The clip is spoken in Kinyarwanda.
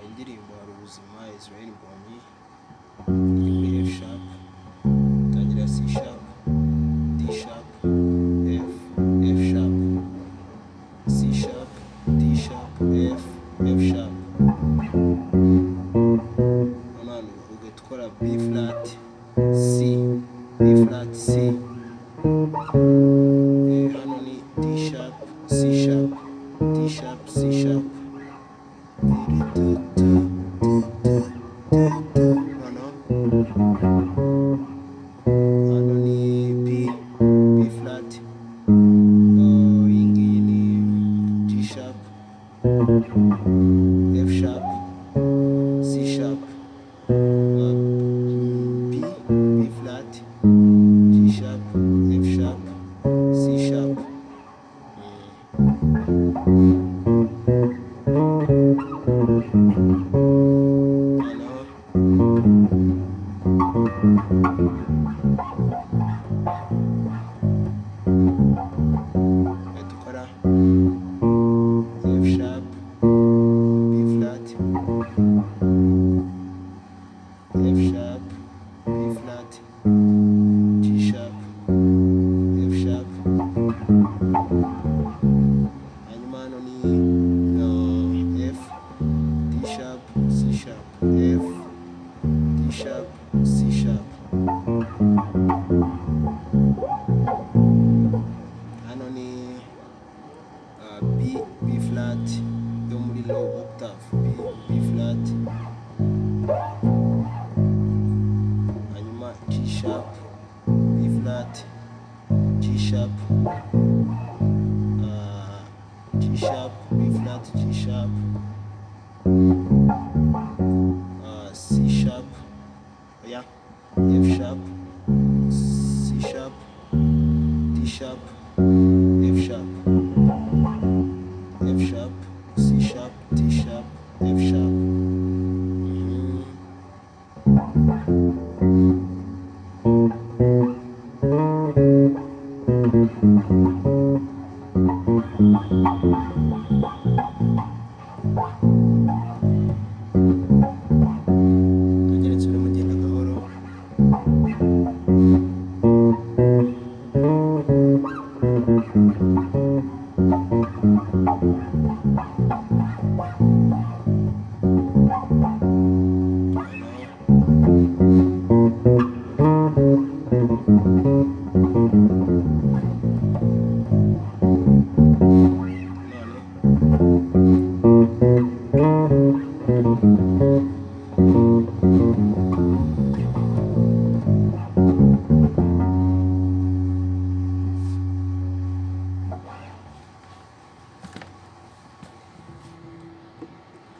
indirimbo hari ubuzima Israel Mbonyi iri muri F sharp, itangira C sharp, D sharp, F, F sharp, C sharp, D sharp, F, F sharp. Hano ugahita ukora B flat, C, B flat, C. Hano ni D sharp, C sharp, D sharp, C sharp. Hano ni B, B flat. Iyi ngiyi ni G sharp, F sharp, C sharp, B, B flat, G sharp, F sharp, C sharp. Tukora F sharp, B flat, F sharp, B flat, G sharp, F sharp. Hanyuma hano ni F, D sharp, C sharp, F, D sharp, C sharp. Hano ni B, B flat yo muri low octave, B flat. Hanyuma G sharp, B flat, G sharp, G sharp, B flat, G sharp, C sharp, yeah, F sharp, C sharp, D sharp, F sharp, F sharp, C sharp, D sharp, F sharp. Tugeretse urimo ugenda gahoro. Hello.